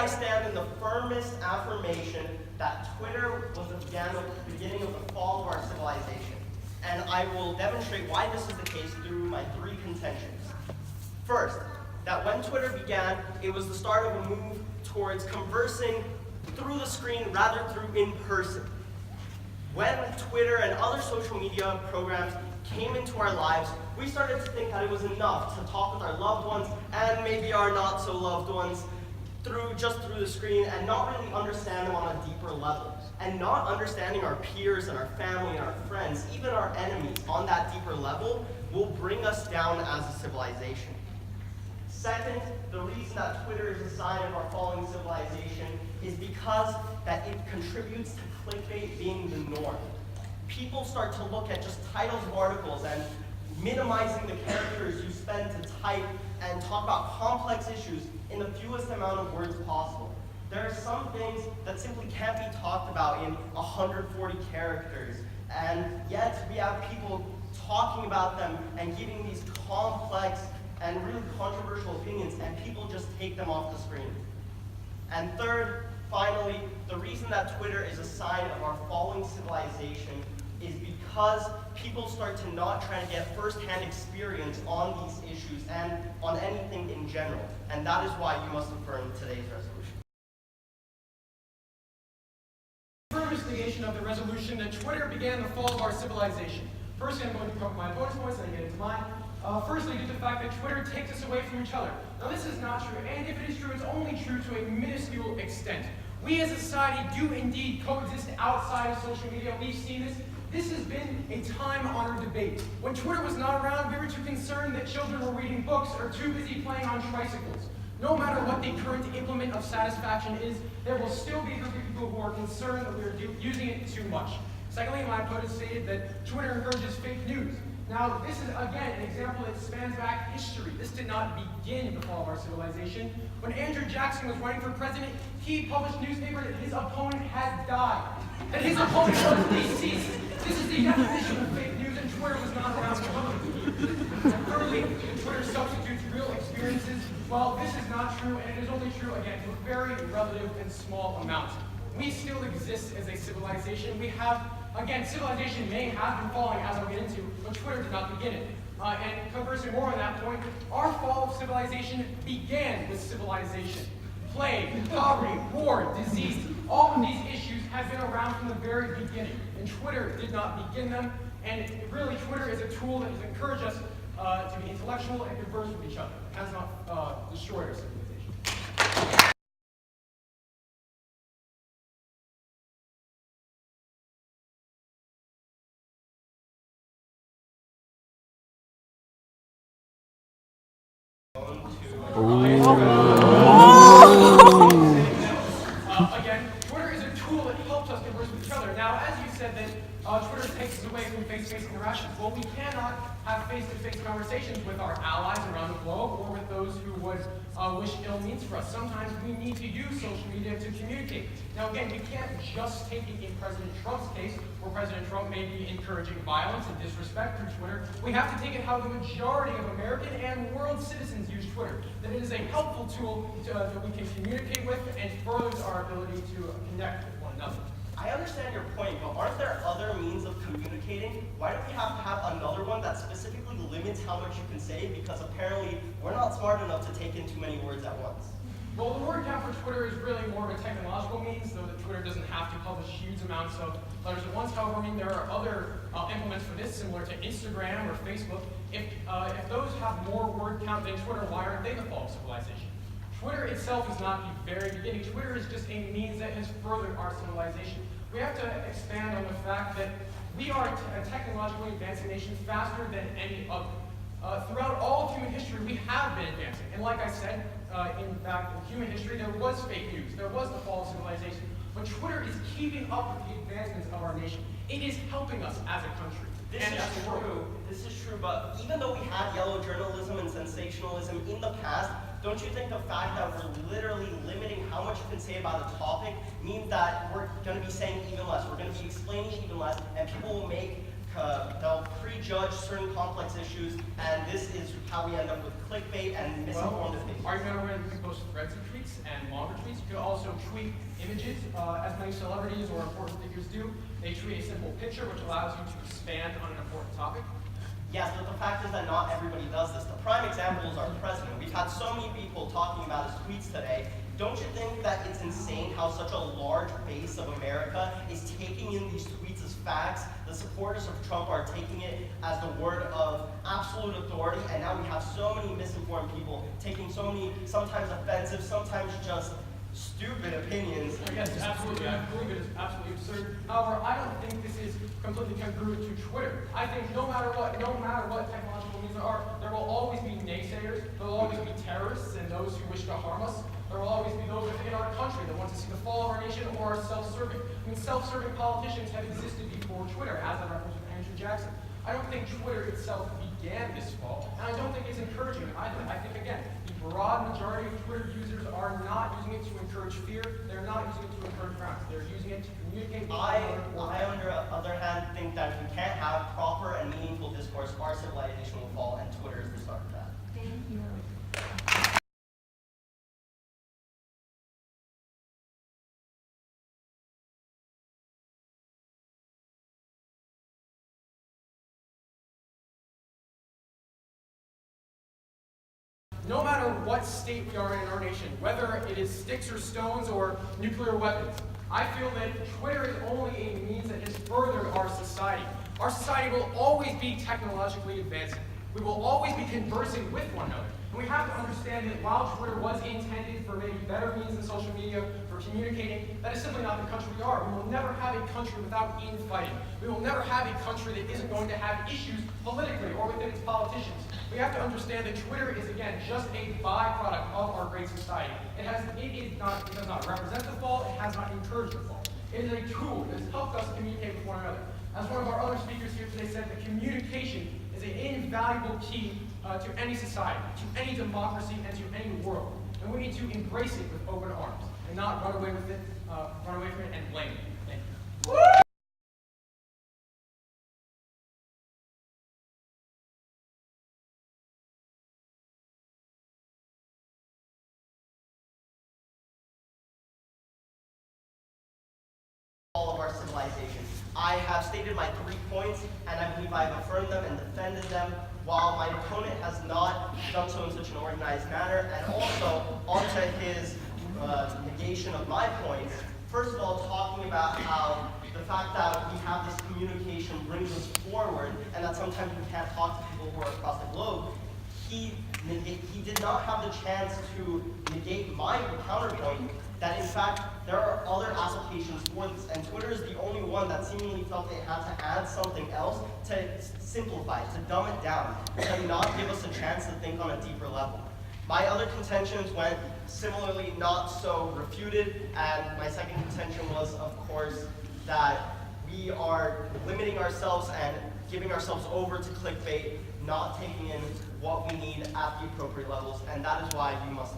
I stand in the firmest affirmation that Twitter was the beginning of the fall of our civilization. And I will demonstrate why this is the case through my three contentions. First, that when Twitter began, it was the start of a move towards conversing through the screen rather through in person. When Twitter and other social media programs came into our lives, we started to think that it was enough to talk with our loved ones and maybe our not so loved ones just through the screen and not really understand them on a deeper level. And not understanding our peers and our family and our friends, even our enemies on that deeper level will bring us down as a civilization. Second, the reason that Twitter is a sign of our falling civilization is because that it contributes to clickbait being the norm. People start to look at just titles of articles and minimizing the characters you spend to type and talk about complex issues in the fewest amount of words possible. There are some things that simply can't be talked about in 140 characters, and yet we have people talking about them and giving these complex and really controversial opinions, and people just take them off the screen. And third, finally, the reason that Twitter is a sign of our falling civilization is because people start to not try to get first-hand experience on these issues and on anything in general. And that is why you must affirm today's resolution. Firmest negation of the resolution that Twitter began the fall of our civilization. Firstly, I'm going to cover my bonus points and then get into mine. Firstly, due to the fact that Twitter takes us away from each other. Now, this is not true, and if it is true, it's only true to a minuscule extent. We as a society do indeed coexist outside of social media. We've seen this. This has been a time-honored debate. When Twitter was not around, we were too concerned that children were reading books or too busy playing on tricycles. No matter what the current implement of satisfaction is, there will still be people who are concerned that we are using it too much. Secondly, my opponent stated that Twitter encourages fake news. Now, this is, again, an example that spans back history. This did not begin the fall of our civilization. When Andrew Jackson was running for president, he published newspaper that his opponent had died, that his opponent was deceased. This is the definition of fake news, and Twitter was not around to cover it. Thirdly, Twitter substitutes real experiences. Well, this is not true, and it is only true, again, to a very relative and small amount. We still exist as a civilization. We have, again, civilization may have been falling, as I'll get into, but Twitter did not begin it. And conversing more on that point, our fall of civilization began with civilization. Plague, poverty, war, disease, all of these issues have been around from the very beginning, and Twitter did not begin them. And really, Twitter is a tool that has encouraged us to be intellectual and converse with each other. It has not destroyed our civilization. Again, Twitter is a tool that helps us converse with each other. Now, as you said that Twitter takes us away from face-to-face interactions. Well, we cannot have face-to-face conversations with our allies around the globe or with those who would wish ill means for us. Sometimes we need to use social media to communicate. Now, again, we can't just take it in President Trump's case, where President Trump may be encouraging violence and disrespect through Twitter. We have to take it how the majority of American and world citizens use Twitter, that it is a helpful tool that we can communicate with and furthers our ability to connect with one another. I understand your point, but aren't there other means of communicating? Why don't we have to have another one that specifically limits how much you can say? Because apparently we're not smart enough to take in too many words at once. Well, the word count for Twitter is really more of a technological means, though that Twitter doesn't have to publish huge amounts of letters at once. However, I mean, there are other implements for this, similar to Instagram or Facebook. If those have more word count than Twitter, why aren't they the fall of civilization? Twitter itself is not the very beginning. Twitter is just a means that has furthered our civilization. We have to expand on the fact that we are a technologically advancing nation faster than any other. Throughout all of human history, we have been advancing. And like I said, in fact, in human history, there was fake news. There was the fall of civilization. But Twitter is keeping up with the advancements of our nation. It is helping us as a country. This is true, but even though we had yellow journalism and sensationalism in the past, don't you think the fact that we're literally limiting how much you can say about a topic means that we're going to be saying even less, we're going to be explaining even less, and people will make they'll prejudge certain complex issues, and this is how we end up with clickbait and misinformed opinions. Are you aware that you can post threads of tweets and longer tweets? You can also tweet images, as many celebrities or important figures do. They tweet a simple picture, which allows you to expand on an important topic. Yes, but the fact is that not everybody does this. The prime example is our president. We've had so many people talking about his tweets today. Don't you think that it's insane how such a large base of America is taking in these tweets as facts? The supporters of Trump are taking it as the word of absolute authority, and now we have so many misinformed people taking so many, sometimes offensive, sometimes just stupid opinions. Yes, absolutely. I believe it is absolutely absurd. However, I don't think this is completely congruent to Twitter. I think no matter what technological means there are, there will always be naysayers, there will always be terrorists and those who wish to harm us. There will always be those within our country that want to see the fall of our nation or are self-serving. I mean, self-serving politicians have existed before Twitter, as I referenced with Andrew Jackson. I don't think Twitter itself began this fall, and I don't think it's encouraging it either. I think, again, the broad majority of Twitter users are not using it to encourage fear. They're not using it to encourage violence. They're using it to communicate with I, on the other hand, think that if we can't have proper and meaningful discourse, our civilization will fall, and Twitter is the start of that. Thank you. No matter what state we are in our nation, whether it is sticks or stones or nuclear weapons, I feel that Twitter is only a means that has furthered our society. Our society will always be technologically advancing. We will always be conversing with one another. And we have to understand that while Twitter was intended for maybe better means than social media, for communicating, that is simply not the country we are. We will never have a country without infighting. We will never have a country that isn't going to have issues politically or within its politicians. We have to understand that Twitter is, again, just a byproduct of our great society. It does not represent the fall, it has not encouraged the fall. It is a tool that has helped us communicate with one another. As one of our other speakers here today said, that communication is an invaluable key to any society, to any democracy, and to any world. And we need to embrace it with open arms and not run away with it, run away from it and blame it. Thank you. All of our civilization. I have stated my 3 points, and I believe I have affirmed them and defended them, while my opponent has not done so in such an organized manner. And also, onto his negation of my points, first of all, talking about how the fact that we have this communication brings us forward, and that sometimes we can't talk to people who are across the globe, he did not have the chance to negate my counterpoint that in fact there are other applications for this, and Twitter is the only one that seemingly felt they had to add something else to simplify it, to dumb it down, to not give us a chance to think on a deeper level. My other contentions went similarly not so refuted, and my second contention was, of course, that we are limiting ourselves and giving ourselves over to clickbait, not taking in what we need at the appropriate levels, and that is why we must